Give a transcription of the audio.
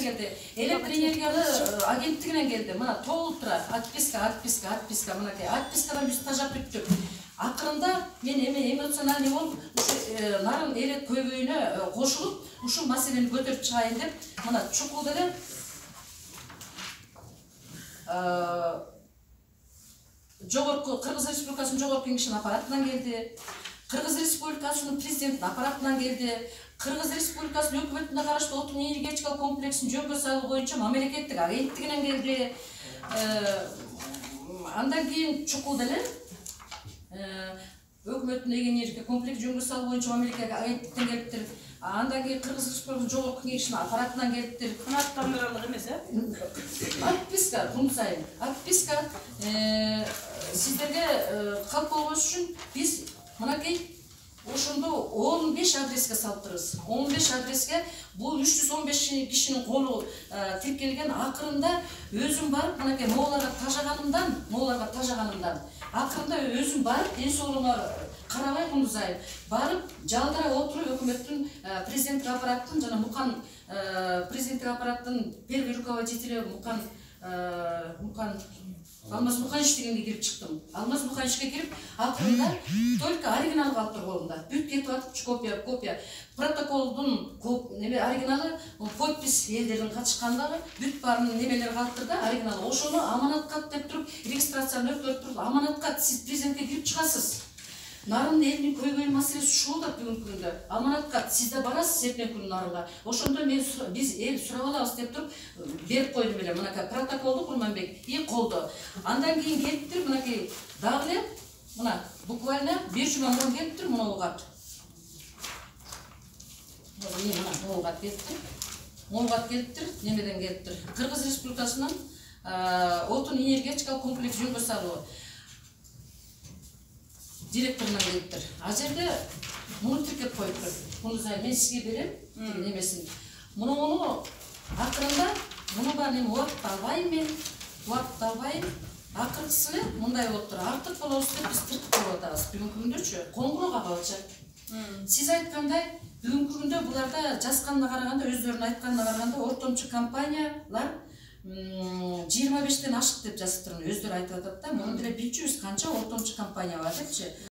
келди. Электр энергиялы агенттигинен келди. Мына толтура отписка, мынакей отпискадан биз тажап бүттүк. Акырында мен эмоциональный болуп, нарын элек көбөйүнө кошулуп, ушул маселени көтөрүп чыгайын деп, мына чукул деле жогорку Кыргыз Республикасынын жогорку кеңешинин аппаратынан келди. Кыргыз Республикасынын президентинин аппаратынан келди. Кыргыз Республикасынын өкмөтүнө караштуу отун энергетикалык комплексин жөнгө салуу боюнча мамлекеттик агенттигинен келди. Андан кийин чукул деле өкмөттүн энергетика комплекс жөнгө салуу боюнча мамлекеттик агенттиктен келиптир. Андан кийин Кыргыз Республикасынын жогорку кеңешинин аппаратынан келиптир. Кыматтандырарлык эмес, Отписка, күн сайын. Отписка сиздерге калп болгон үчүн биз мынакей ошондо 15 адреске салыптырбыз. 15 адреске бул 315 кишинин колу тиркелген. Акырында өзүм барып, мынакей мооларга тажаганымдан акырында өзүм барып, ден соолугума карабай кундузайын барып, жалдыра отуруп өкмөттүн президенттик аппараттын жана Мукан президенттик аппараттын первый руководители Алмаз Муканович дегенге кирип чыктым. Алмаз Мукановичке кирип, акырында только оригинал калып тур колумда. Бүт кетип атып, копия. Протоколдун оригиналы, подпись элдердин катышкандагы бүт баарын немелер калып тур да, оригиналы. Ошону аманатка деп туруп, регистрацияны өткөрүп туруп, аманатка сиз президентке кирип чыгасыз. Нарын элинин көйгөй маселеси ушул да бүгүнкү күндө. Аманатка сизде барасыз эртең күнү нарынга. Ошондо биз эл сурап алабыз деп туруп берип койдум эле. Мынакей протоколду Курманбек колдо. Андан кийин келиптир, мынакей дагы эле мына буквально 1 жума мурун келиптир, моолгат. Моолгат келиптир, немеден келиптир. Кыргыз Республикасынын отун энергетикалык комплекс жөнгө салуу директорунан келиптир. А жерде муну тиркеп коюптур. Муну мен сизге берем, немесин. Муну акырында муну бар эми убакыт албайм. Акыркысы эле мындай болуп тур. Артык болобуз деп биз тиркеп коюп атабыз. Бүгүнкү күндөчү коңгуроо кабалчы. Сиз айткандай, бүгүнкү күндө буларда жазганына караганда, өздөрүнүн айтканына караганда ортомчу компаниялар 25-тен ашык деп жазып турган өздөрү айтып атат да. Муну деле билчүбүз канча ортомчу компания бар депчи.